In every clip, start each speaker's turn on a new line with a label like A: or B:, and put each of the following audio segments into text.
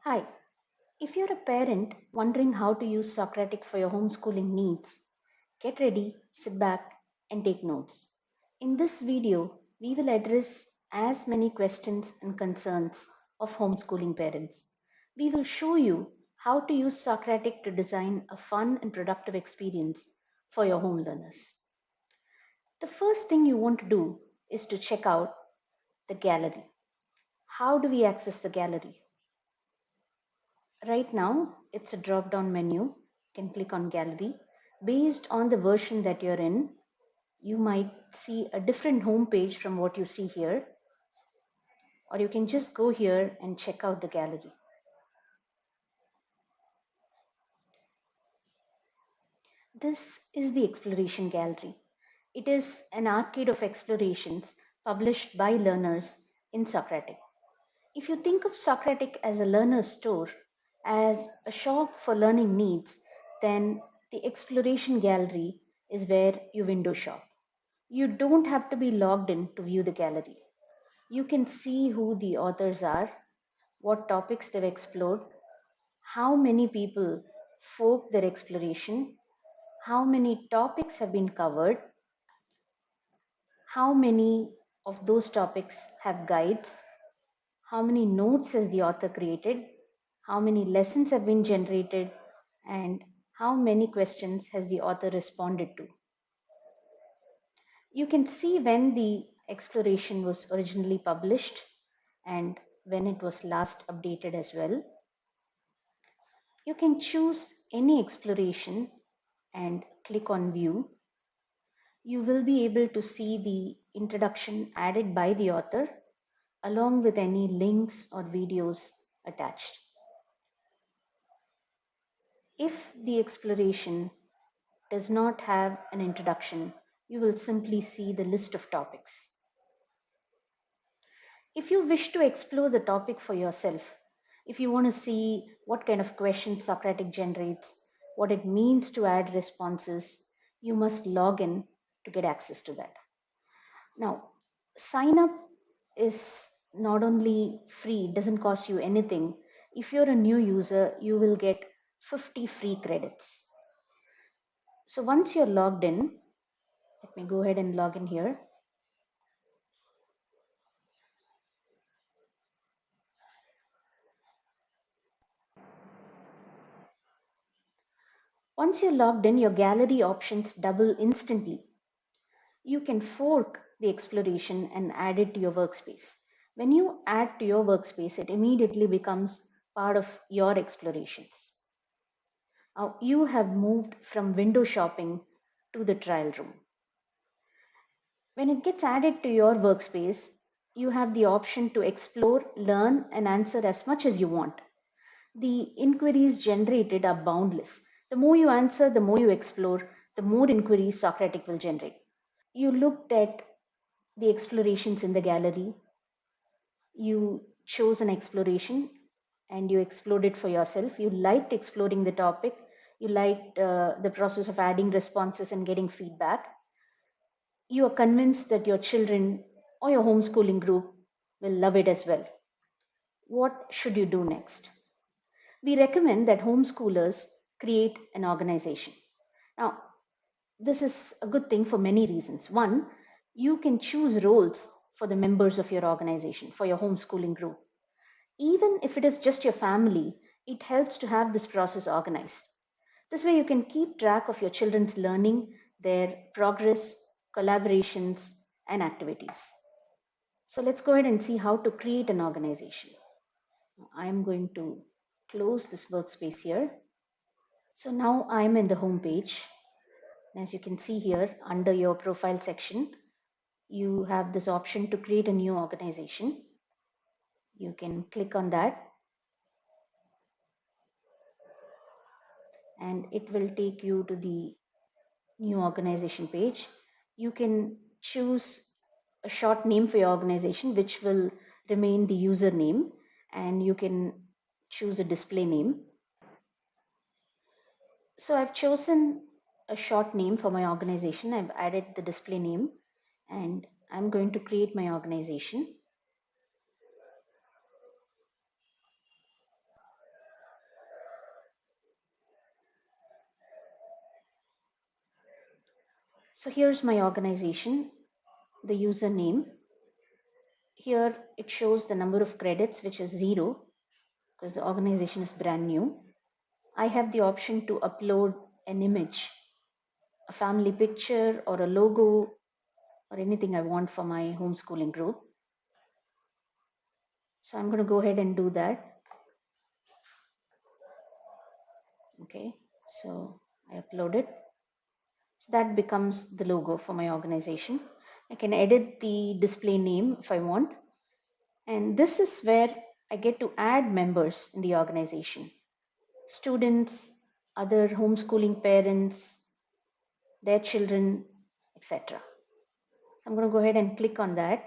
A: Hi, if you're a parent wondering how to use Socratic for your homeschooling needs, get ready, sit back, and take notes. In this video, we will address as many questions and concerns of homeschooling parents. We will show you how to use Socratic to design a fun and productive experience for your home learners. The first thing you want to do is to check out the gallery. How do we access the gallery? Right now, it's a drop down menu. You can click on gallery. Based on the version that you're in, you might see a different home page from what you see here, or you can just go here and check out the gallery. This is the exploration gallery. It is an arcade of explorations published by learners in Socratic. If you think of Socratic as a learner's store, as a shop for learning needs, then the exploration gallery is where you window shop. You don't have to be logged in to view the gallery. You can see who the authors are, what topics they've explored, how many people forked their exploration, how many topics have been covered, how many of those topics have guides, how many notes has the author created, how many lessons have been generated, and how many questions has the author responded to. You can see when the exploration was originally published and when it was last updated as well. You can choose any exploration and click on view. You will be able to see the introduction added by the author along with any links or videos attached. If the exploration does not have an introduction, you will simply see the list of topics. If you wish to explore the topic for yourself, if you want to see what kind of questions Socratic generates, what it means to add responses, you must log in to get access to that. Now, sign up is not only free, it doesn't cost you anything. If you're a new user, you will get 50 free credits. So once you're logged in, let me go ahead and log in here. Once you're logged in, your gallery options double instantly. You can fork the exploration and add it to your workspace. When you add to your workspace, it immediately becomes part of your explorations. Now you have moved from window shopping to the trial room. When it gets added to your workspace, you have the option to explore, learn, and answer as much as you want. The inquiries generated are boundless. The more you answer, the more you explore, the more inquiries Socratic will generate. You looked at the explorations in the gallery, you chose an exploration and you explored it for yourself. You liked exploring the topic, you liked the process of adding responses and getting feedback. You are convinced that your children or your homeschooling group will love it as well. What should you do next? We recommend that homeschoolers create an organization. Now, this is a good thing for many reasons. One, you can choose roles for the members of your organization, for your homeschooling group. Even if it is just your family, it helps to have this process organized. This way, you can keep track of your children's learning, their progress, collaborations, and activities. So, let's go ahead and see how to create an organization. I am going to close this workspace here. So, now I'm in the home page. As you can see here, under your profile section, you have this option to create a new organization. You can click on that and it will take you to the new organization page. You can choose a short name for your organization, which will remain the username, and you can choose a display name. So I've chosen a short name for my organization. I've added the display name and I'm going to create my organization. So here's my organization, the username. Here it shows the number of credits, which is 0 because the organization is brand new. I have the option to upload an image, a family picture or a logo or anything I want for my homeschooling group. So I'm going to go ahead and do that. Okay, so I upload it. So that becomes the logo for my organization. I can edit the display name if I want. And this is where I get to add members in the organization. Students, other homeschooling parents, their children, etc. So I'm going to go ahead and click on that.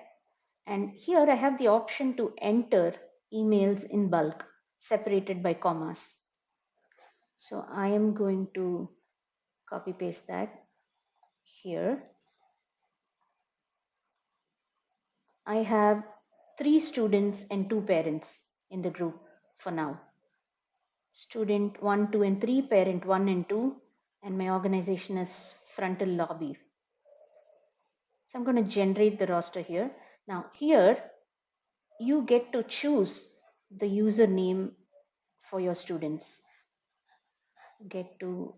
A: And here I have the option to enter emails in bulk, separated by commas. So I am going to copy paste that here. I have 3 students and 2 parents in the group for now. Student 1, 2 and 3, parent 1 and 2, and my organization is frontal lobby. So I'm going to generate the roster here. Now here you get to choose the username for your students. Get to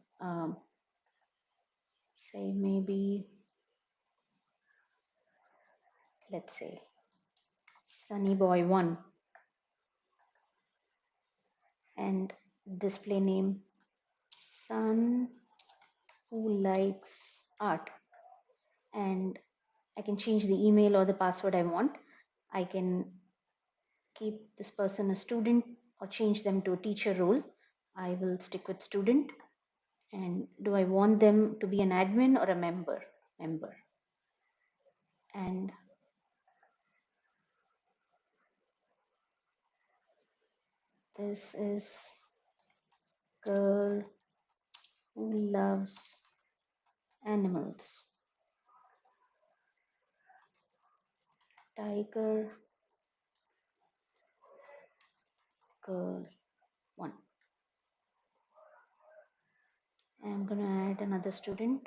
A: say maybe, let's say sunnyboy1, and display name sun who likes art, and I can change the email or the password I want. I can keep this person a student or change them to a teacher role. I will stick with student. And do I want them to be an admin or a member? Member. And this is girl who loves animals. Tiger girl 1. I'm going to add another student.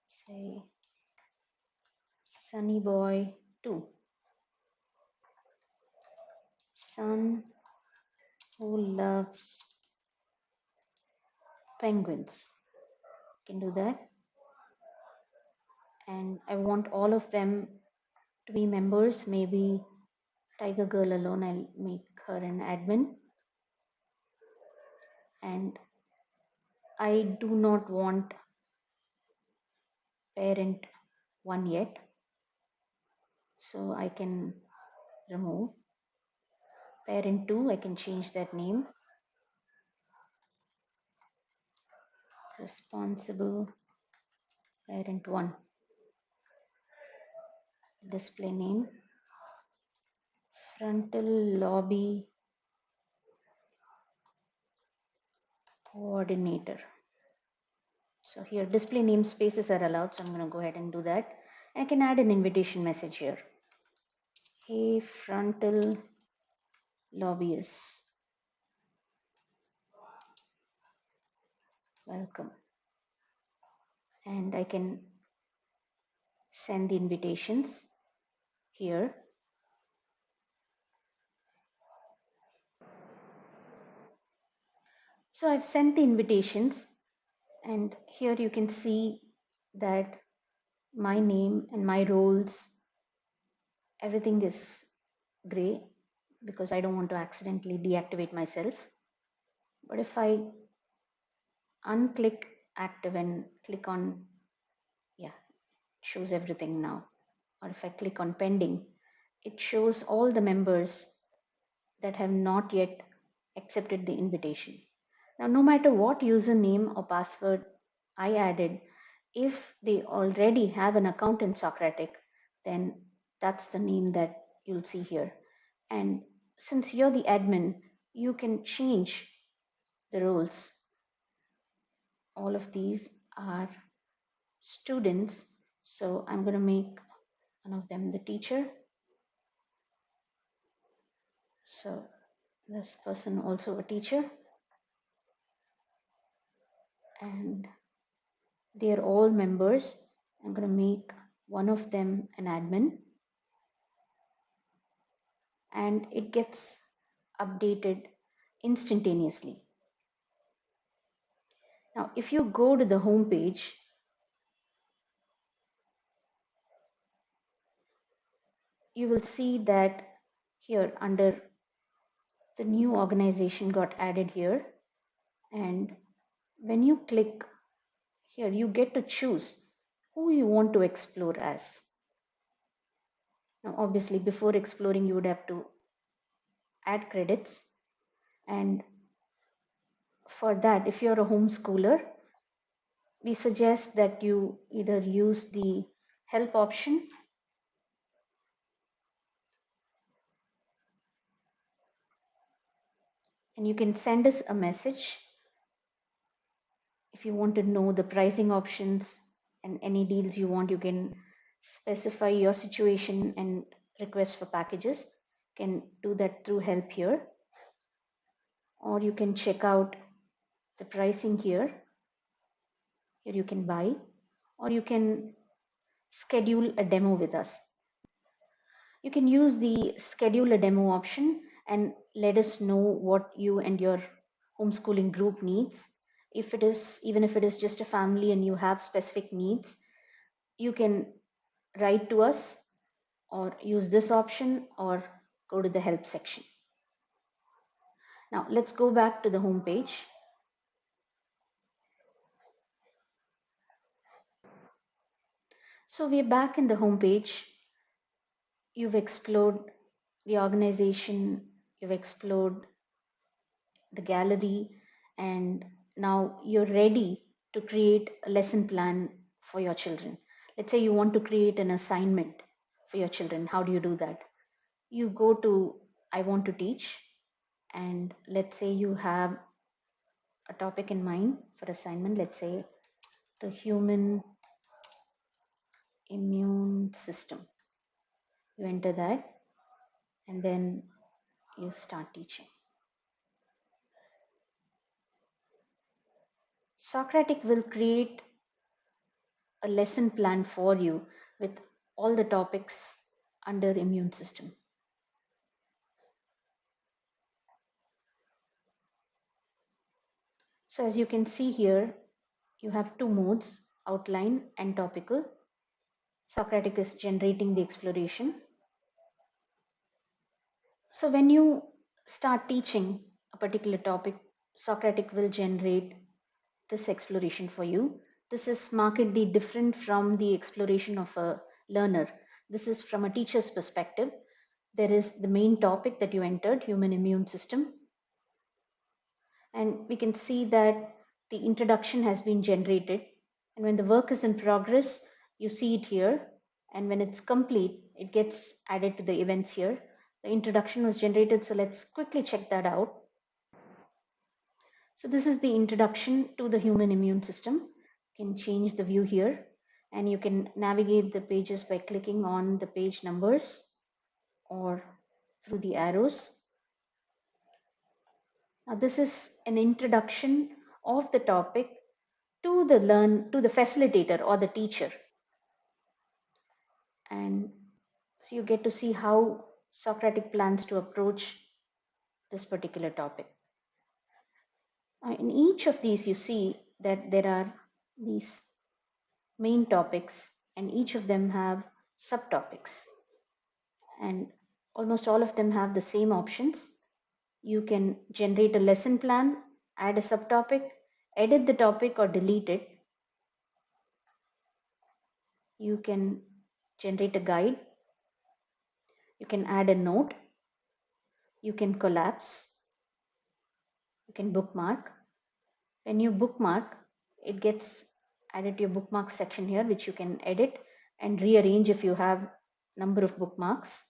A: Say sunny boy 2. Sun who loves penguins. Can do that. And I want all of them to be members. Maybe Tiger Girl alone, I'll make her an admin. And I do not want parent 1 yet, so I can remove. Parent 2, I can change that name. Responsible parent 1. Display name frontal lobby coordinator. So here display name spaces are allowed, so I'm going to go ahead and do that. I can add an invitation message here. Hey frontal lobbyists, welcome. And I can send the invitations here. So I've sent the invitations, and here you can see that my name and my roles, everything is gray because I don't want to accidentally deactivate myself. But if I unclick active and click on, yeah, it shows everything now. Or if I click on pending, it shows all the members that have not yet accepted the invitation. Now, no matter what username or password I added, if they already have an account in Socratic, then that's the name that you'll see here. And since you're the admin, you can change the roles. All of these are students, so I'm going to make one of them the teacher. So this person also a teacher, and They are all members. I'm going to make one of them an admin, and it gets updated instantaneously. Now, if you go to the home page, you will see that here under the new organization got added here, and when you click here, you get to choose who you want to explore as. Now, obviously, before exploring, you would have to add credits, and for that, if you're a homeschooler, we suggest that you either use the help option, and you can send us a message if you want to know the pricing options and any deals you want. You can specify your situation and request for packages. You can do that through help here, or you can check out the pricing here. Here you can buy, or you can schedule a demo with us. You can use the schedule a demo option and let us know what you and your homeschooling group needs. If it is, even if it is just a family and you have specific needs, you can write to us or use this option or go to the help section. Now let's go back to the home page. So we're back in the home page. You've explored the organization, you've explored the gallery, and now you're ready to create a lesson plan for your children. Let's say you want to create an assignment for your children. How do you do that? You go to I want to teach, and let's say you have a topic in mind for assignment. Let's say the human immune system. You enter that, and then you start teaching. SocratiQ will create a lesson plan for you with all the topics under immune system. So as you can see here, you have two modes, outline and topical. SocratiQ is generating the exploration. So when you start teaching a particular topic, SocratiQ will generate this exploration for you. This is markedly different from the exploration of a learner. This is from a teacher's perspective. There is the main topic that you entered, human immune system. And we can see that the introduction has been generated. And when the work is in progress, you see it here. And when it's complete, it gets added to the events here. The introduction was generated, so let's quickly check that out. So this is the introduction to the human immune system. You can change the view here, and you can navigate the pages by clicking on the page numbers or through the arrows. Now this is an introduction of the topic to the facilitator or the teacher. And so you get to see how SocratiQ plans to approach this particular topic. In each of these, you see that there are these main topics, and each of them have subtopics. And almost all of them have the same options. You can generate a lesson plan, add a subtopic, edit the topic or delete it. You can generate a guide. You can add a note. You can collapse. You can bookmark. When you bookmark, it gets added to your bookmark section here, which you can edit and rearrange if you have number of bookmarks.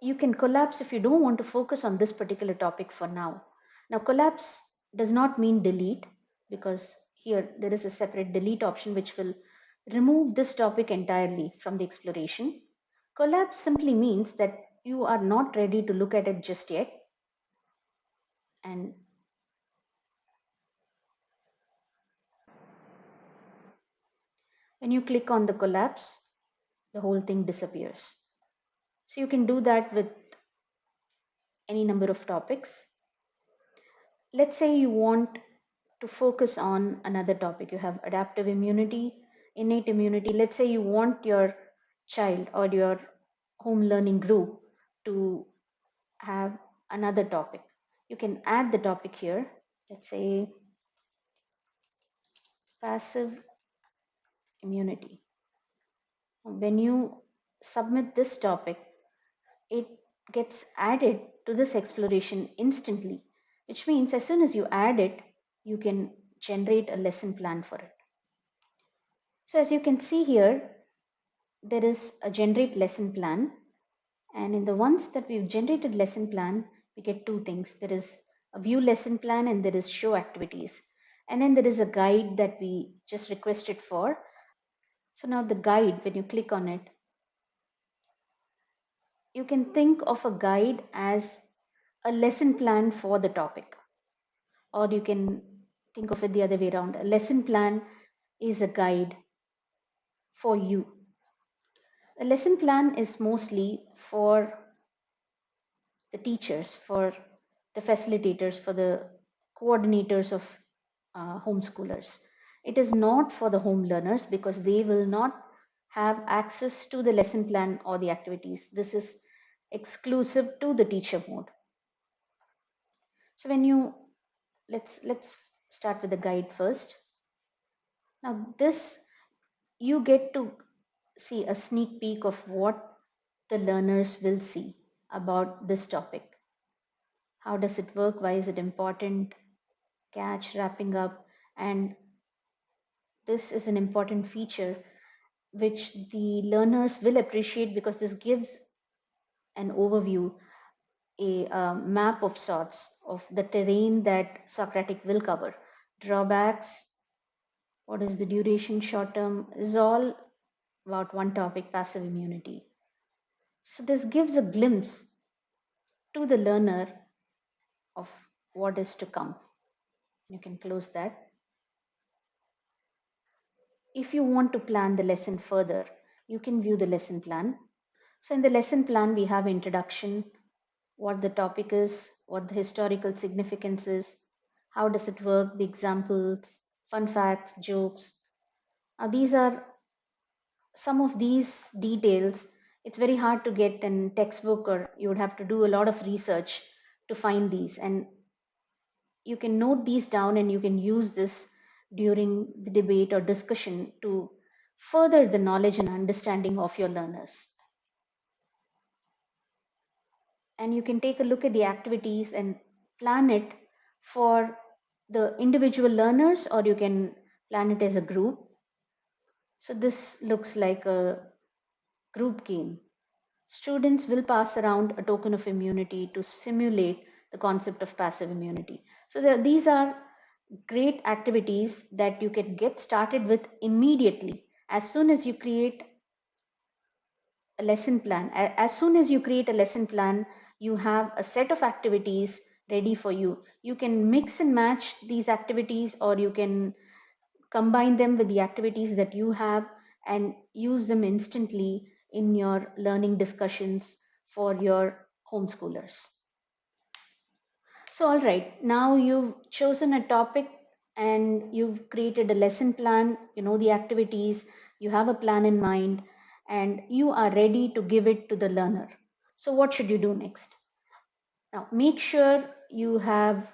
A: You can collapse if you don't want to focus on this particular topic for now. Now, collapse does not mean delete, because here there is a separate delete option which will remove this topic entirely from the exploration. Collapse simply means that you are not ready to look at it just yet, and When you click on the collapse, the whole thing disappears. So you can do that with any number of topics. Let's say you want to focus on another topic. You have adaptive immunity, innate immunity. Let's say you want your child or your home learning group to have another topic. You can add the topic here. Let's say passive immunity. When you submit this topic, it gets added to this exploration instantly, which means as soon as you add it, you can generate a lesson plan for it. So as you can see here, there is a generate lesson plan, and in the ones that we've generated lesson plan, we get two things. There is a view lesson plan and there is show activities, and then there is a guide that we just requested for. So now the guide, when you click on it, you can think of a guide as a lesson plan for the topic, or you can think of it the other way around. A lesson plan is a guide for you. A lesson plan is mostly for the teachers, for the facilitators, for the coordinators of homeschoolers. It is not for the home learners because they will not have access to the lesson plan or the activities. This is exclusive to the teacher mode. So when you let's start with the guide first. Now this, you get to see a sneak peek of what the learners will see about this topic. How does it work? Why is it important? Catch, wrapping up, and this is an important feature which the learners will appreciate because this gives an overview, a map of sorts of the terrain that SocratiQ will cover. Drawbacks, what is the duration, short term, is all about one topic, passive immunity. So this gives a glimpse to the learner of what is to come. You can close that. If you want to plan the lesson further, you can view the lesson plan. So in the lesson plan, we have introduction, what the topic is, what the historical significance is, how does it work, the examples, fun facts, jokes. These are some of these details. It's very hard to get in textbook, or you would have to do a lot of research to find these, and you can note these down and you can use this during the debate or discussion to further the knowledge and understanding of your learners. And you can take a look at the activities and plan it for the individual learners, or you can plan it as a group. So this looks like a group game. Students will pass around a token of immunity to simulate the concept of passive immunity. So these are great activities that you can get started with immediately as soon as you create a lesson plan. As soon as you create a lesson plan, you have a set of activities ready for you. You can mix and match these activities, or you can combine them with the activities that you have and use them instantly in your learning discussions for your homeschoolers. So, all right, now you've chosen a topic and you've created a lesson plan, you know the activities, you have a plan in mind, and you are ready to give it to the learner. So, what should you do next? Now, make sure you have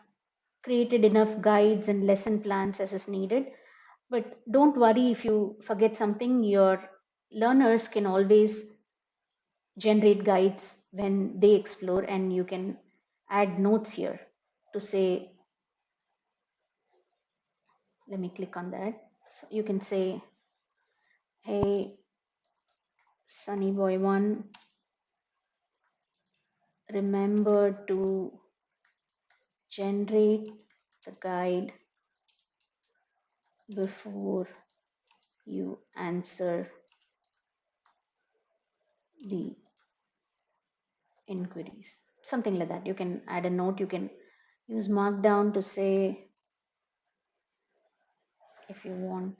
A: created enough guides and lesson plans as is needed. But don't worry if you forget something, your learners can always generate guides when they explore, and you can add notes here to say, let me click on that. So you can say, hey, Sunny Boy 1, remember to generate the guide before you answer the inquiries. Something like that. You can add a note. You can use markdown to say, if you want,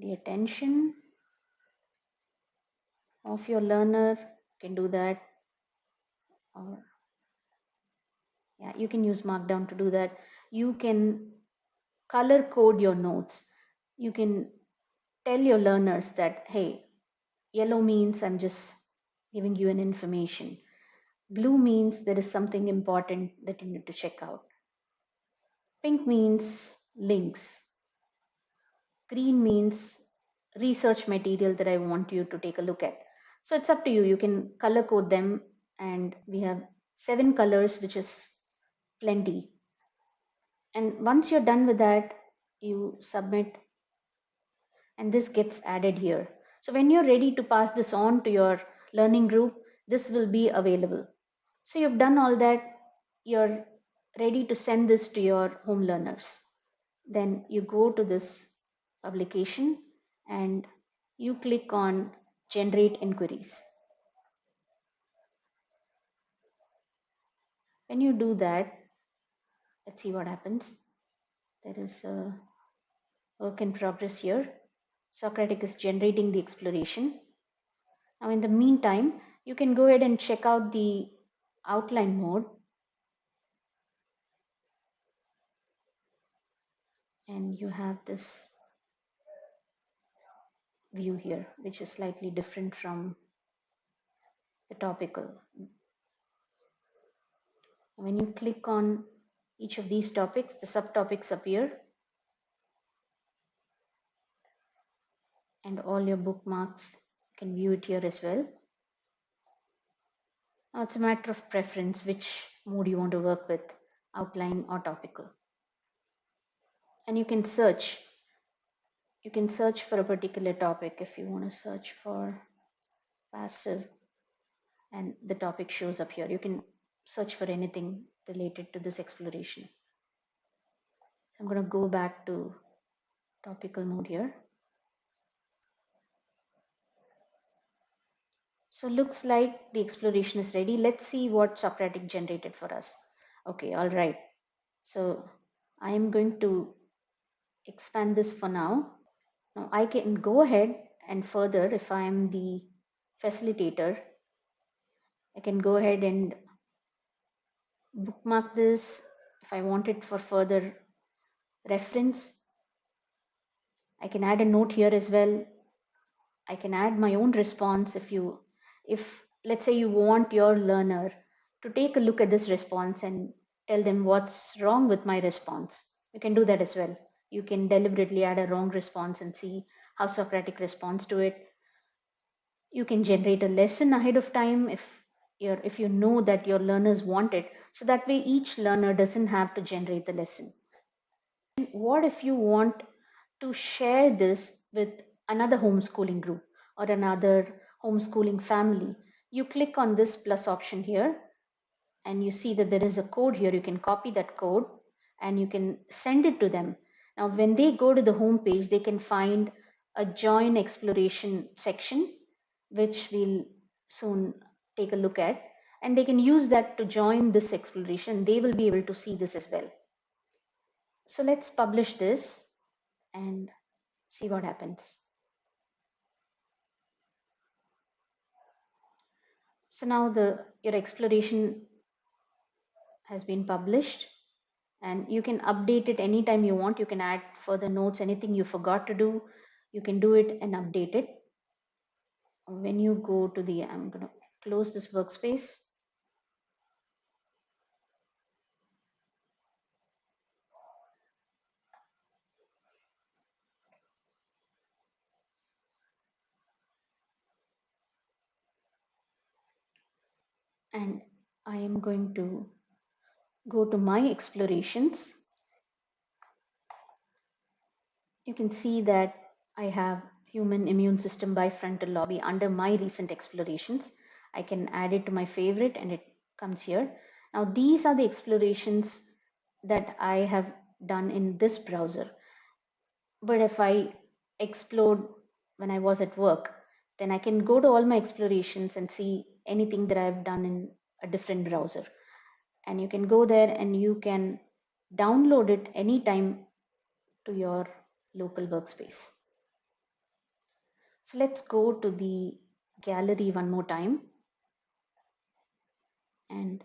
A: the attention of your learner. You can do that, or yeah, you can use markdown to do that. You can color code your notes. You can tell your learners that, hey, yellow means I'm just giving you an information. Blue means there is something important that you need to check out. Pink means links. Green means research material that I want you to take a look at. So it's up to you. You can color code them, and we have 7 colors, which is plenty. And once you're done with that, you submit, and this gets added here. So when you're ready to pass this on to your learning group, this will be available. So you've done all that, you're ready to send this to your home learners. Then you go to this publication and you click on generate inquiries. When you do that, let's see what happens. There is a work in progress here. SocratiQ is generating the exploration. Now in the meantime, you can go ahead and check out the outline mode, and you have this view here, which is slightly different from the topical. When you click on each of these topics, the subtopics appear, and all your bookmarks, you can view it here as well. Now it's a matter of preference which mode you want to work with, outline or topical. And you can search. You can search for a particular topic. If you want to search for passive, and the topic shows up here, you can search for anything related to this exploration. So I'm going to go back to topical mode here. So looks like the exploration is ready. Let's see what SocratiQ generated for us. Okay, all right. So I am going to expand this for now. Now I can go ahead and further, if I am the facilitator, I can go ahead and bookmark this. If I want it for further reference, I can add a note here as well. I can add my own response. If let's say you want your learner to take a look at this response and tell them what's wrong with my response, you can do that as well. You can deliberately add a wrong response and see how SocratiQ responds to it. You can generate a lesson ahead of time if you know that your learners want it, so that way each learner doesn't have to generate the lesson. What if you want to share this with another homeschooling group or another homeschooling family? You click on this plus option here, and you see that there is a code here. You can copy that code and you can send it to them. Now when they go to the home page, they can find a join exploration section, which we'll soon take a look at, and they can use that to join this exploration. They will be able to see this as well. So let's publish this and see what happens. So now your exploration has been published, and you can update it anytime you want. You can add further notes, anything you forgot to do, you can do it and update it. When you go to I'm going to close this workspace. And I am going to go to my explorations. You can see that I have human immune system bifrontal lobby under my recent explorations. I can add it to my favorite and it comes here. Now these are the explorations that I have done in this browser. But if I explored when I was at work, then I can go to all my explorations and see anything that I've done in a different browser. And you can go there and you can download it anytime to your local workspace. So let's go to the gallery one more time and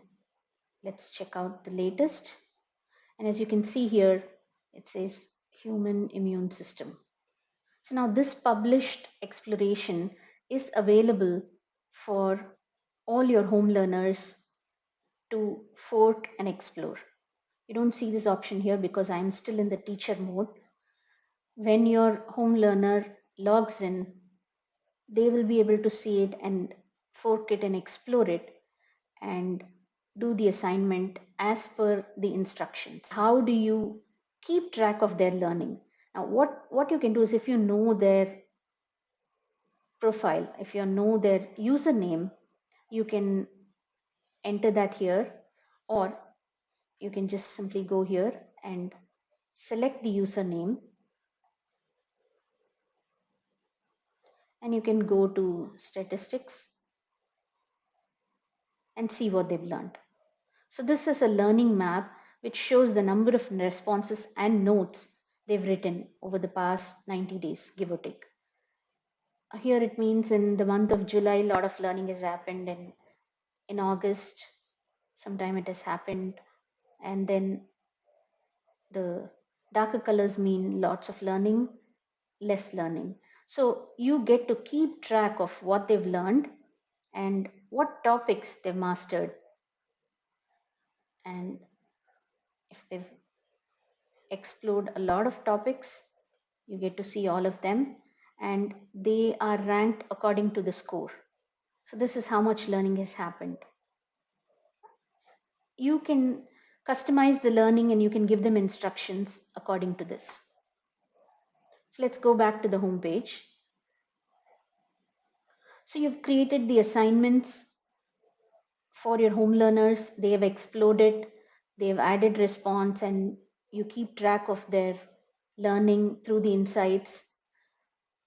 A: let's check out the latest. And as you can see here, it says human immune system. So now this published exploration is available for all your home learners to fork and explore. You don't see this option here because I'm still in the teacher mode. When your home learner logs in, they will be able to see it and fork it and explore it and do the assignment as per the instructions. How do you keep track of their learning? Now, what you can do is, if you know their profile, if you know their username, you can enter that here, or you can just simply go here and select the username, and you can go to statistics and see what they've learned. So this is a learning map which shows the number of responses and notes they've written over the past 90 days, give or take. Here it means in the month of July, a lot of learning has happened, and in August, sometime it has happened, and then the darker colors mean lots of learning, less learning. So you get to keep track of what they've learned and what topics they've mastered, and if they've explored a lot of topics, you get to see all of them, and they are ranked according to the score. So this is how much learning has happened. You can customize the learning and you can give them instructions according to this. So let's go back to the home page. So you've created the assignments for your home learners. They have explored it, they've added response, and you keep track of their learning through the insights.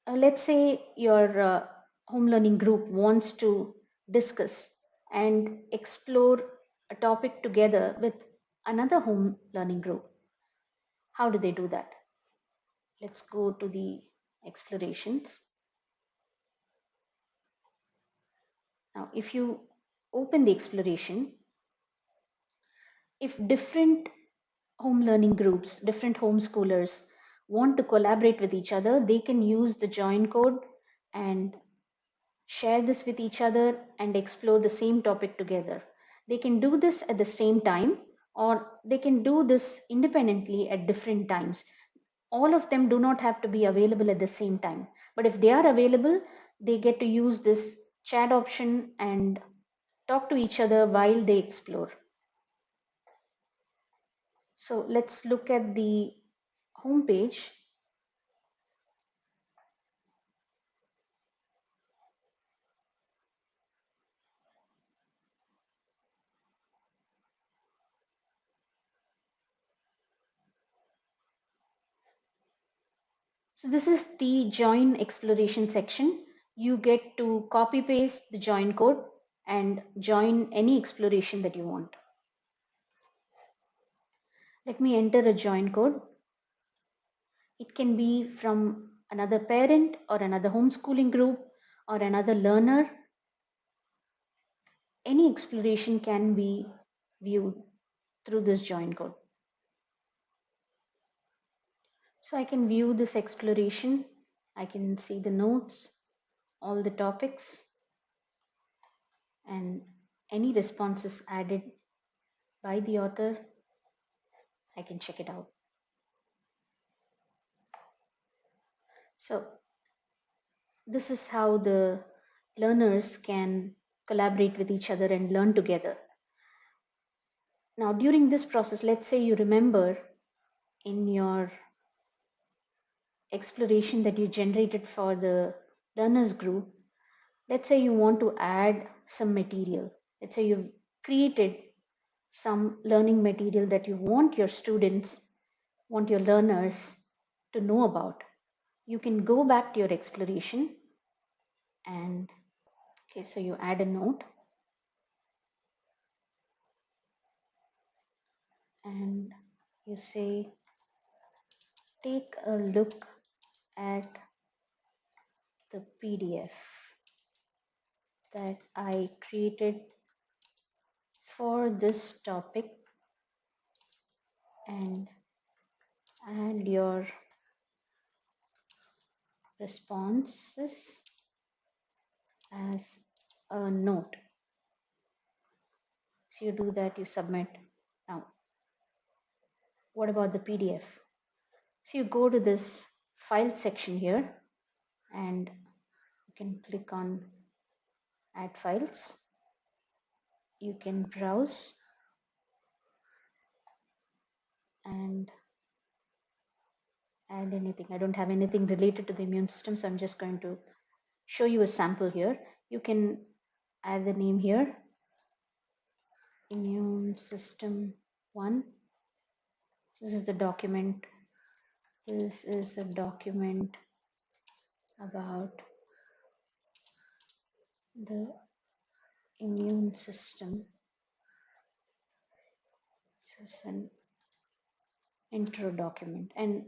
A: Let's say your home learning group wants to discuss and explore a topic together with another home learning group. How do they do that? Let's go to the explorations. Now, if you open the exploration, if different home learning groups, different homeschoolers want to collaborate with each other, they can use the join code and share this with each other and explore the same topic together. They can do this at the same time, or they can do this independently at different times. All of them do not have to be available at the same time, but if they are available, they get to use this chat option and talk to each other while they explore. So let's look at the home page. So this is the join exploration section. You get to copy paste the join code and join any exploration that you want. Let me enter a join code. It can be from another parent or another homeschooling group or another learner. Any exploration can be viewed through this join code. So I can view this exploration. I can see the notes, all the topics, and any responses added by the author. I can check it out. So this is how the learners can collaborate with each other and learn together. Now, during this process, let's say you remember in your exploration that you generated for the learners group, let's say you want to add some material. Let's say you've created some learning material that you want your students, want your learners to know about. You can go back to your exploration and, okay, so you add a note and you say, take a look at the PDF that I created for this topic and add your responses as a note. So you do that, you submit. Now, what about the PDF? So you go to this file section here and you can click on add files. You can browse and add anything. I don't have anything related to the immune system, so I'm just going to show you a sample here. You can add the name here, immune system 1. This is the document. This is a document about the immune system. This is an intro document, and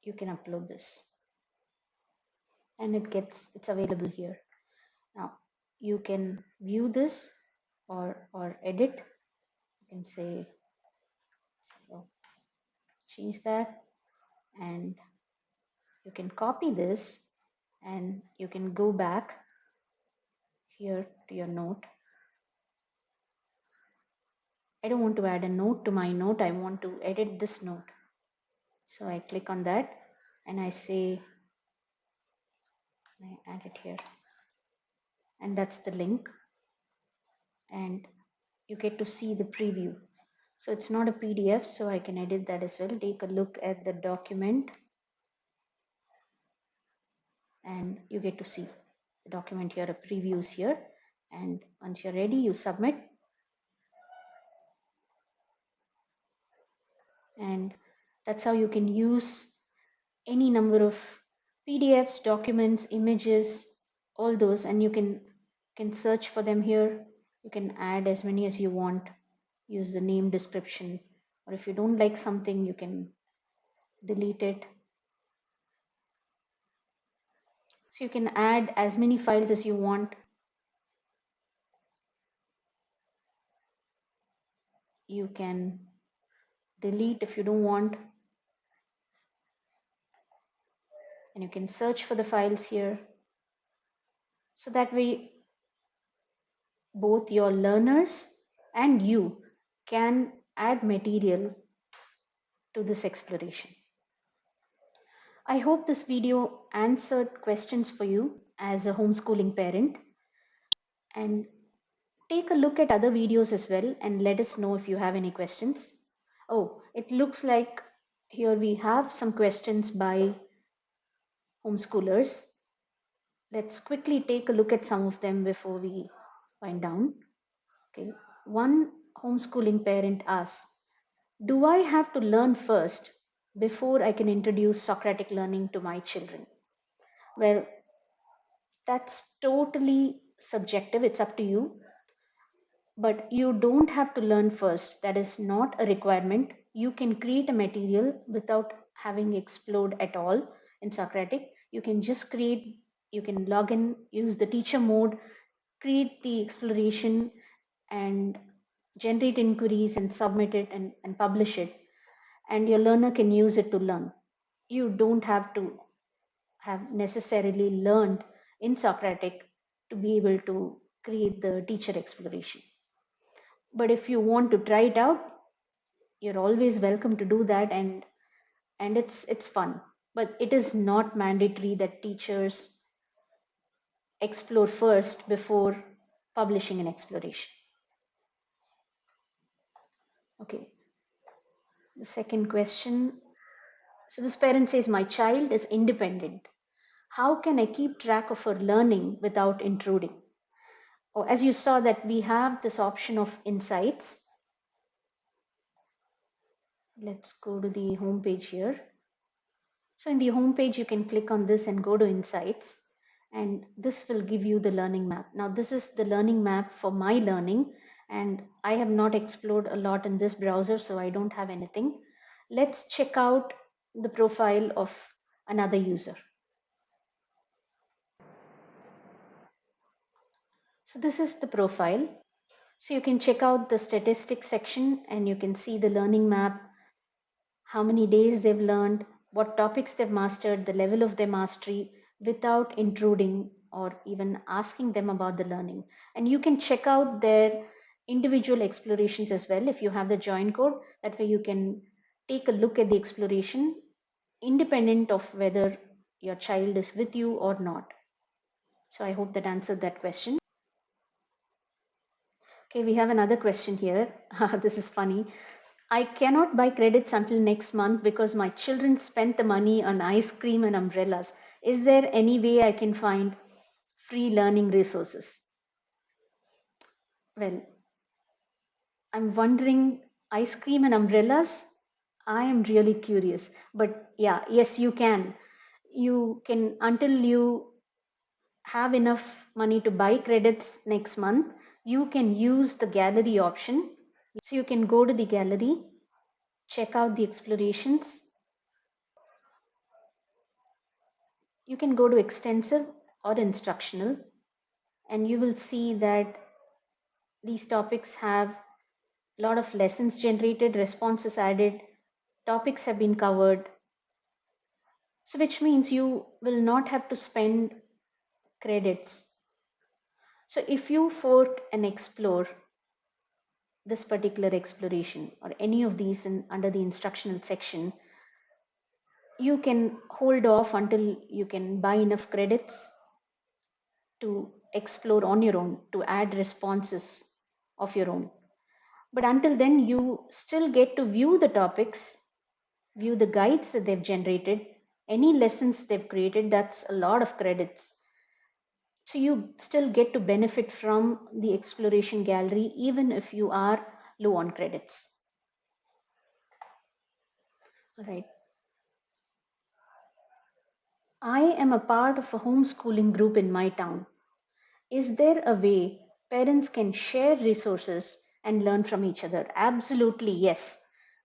A: you can upload this, and it's available here. Now you can view this or edit. You can say, so change that, and you can copy this and you can go back here to your note. I don't want to add a note to my note, I want to edit this note. So I click on that and I say, I add it here, and that's the link, and you get to see the preview. So it's not a PDF, so I can edit that as well. Take a look at the document and you get to see the document here, a preview is here, and once you're ready, you submit, and that's how you can use any number of PDFs, documents, images, all those, and you can search for them here. You can add as many as you want, use the name, description, or if you don't like something, you can delete it. So you can add as many files as you want. You can delete if you don't want, and you can search for the files here. So that way both your learners and you can add material to this exploration. I hope this video answered questions for you as a homeschooling parent, and take a look at other videos as well and let us know if you have any questions. Oh, it looks like here we have some questions by homeschoolers. Let's quickly take a look at some of them before we wind down. Okay, one homeschooling parent asks, do I have to learn first before I can introduce Socratic learning to my children? Well, that's totally subjective, it's up to you. But you don't have to learn first. That is not a requirement. You can create a material without having explored at all in Socratic. You can just create, you can log in, use the teacher mode, create the exploration and generate inquiries and submit it and publish it. And your learner can use it to learn. You don't have to have necessarily learned in Socratic to be able to create the teacher exploration. But if you want to try it out, you're always welcome to do that, and it's fun. But it is not mandatory that teachers explore first before publishing an exploration. Okay, the second question. So this parent says, my child is independent. How can I keep track of her learning without intruding? Oh, as you saw that we have this option of insights. Let's go to the home page here. So in the home page, you can click on this and go to insights, and this will give you the learning map. Now this is the learning map for my learning, and I have not explored a lot in this browser, so I don't have anything. Let's check out the profile of another user. So this is the profile. So you can check out the statistics section and you can see the learning map, how many days they've learned, what topics they've mastered, the level of their mastery without intruding or even asking them about the learning. And you can check out their individual explorations as well if you have the join code. That way you can take a look at the exploration independent of whether your child is with you or not. So I hope that answered that question. Okay, we have another question here. This is funny. I cannot buy credits until next month because my children spent the money on ice cream and umbrellas. Is there any way I can find free learning resources? Well, I'm wondering, ice cream and umbrellas? I am really curious. But yeah, yes, you can. You can, until you have enough money to buy credits next month, you can use the gallery option. So you can go to the gallery, check out the explorations. You can go to extensive or instructional, and you will see that these topics have a lot of lessons generated, responses added, topics have been covered. So which means you will not have to spend credits. So if you fork and explore this particular exploration or any of these under the instructional section, you can hold off until you can buy enough credits to explore on your own, to add responses of your own. But until then, you still get to view the topics, view the guides that they've generated, any lessons they've created. That's a lot of credits. So you still get to benefit from the exploration gallery even if you are low on credits. All right. I am a part of a homeschooling group in my town. Is there a way parents can share resources and learn from each other? Absolutely, yes.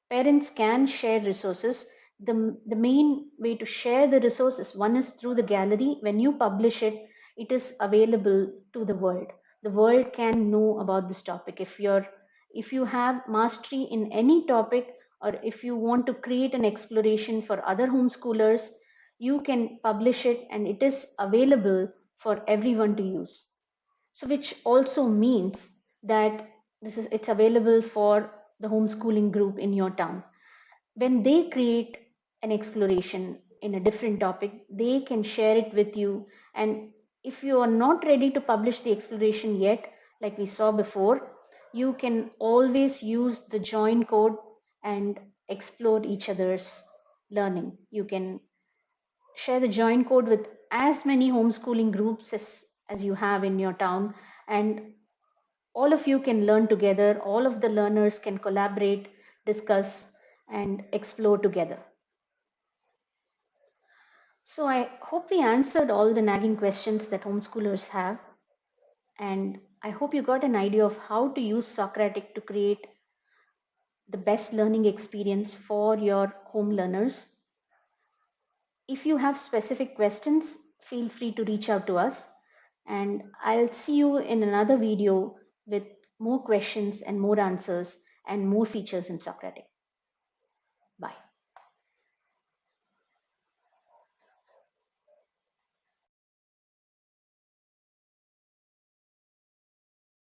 A: Parents can share resources. The main way to share the resources, one is through the gallery. When you publish it, it is available to the world. The world can know about this topic. If you have mastery in any topic, or if you want to create an exploration for other homeschoolers, you can publish it and it is available for everyone to use. So which also means that it's available for the homeschooling group in your town. When they create an exploration in a different topic, they can share it with you. And if you are not ready to publish the exploration yet, like we saw before, you can always use the join code and explore each other's learning. You can share the join code with as many homeschooling groups as you have in your town, and all of you can learn together. All of the learners can collaborate, discuss, and explore together. So I hope we answered all the nagging questions that homeschoolers have, and I hope you got an idea of how to use Socratic to create the best learning experience for your home learners. If you have specific questions, feel free to reach out to us, and I'll see you in another video with more questions and more answers and more features in Socratic. Bye.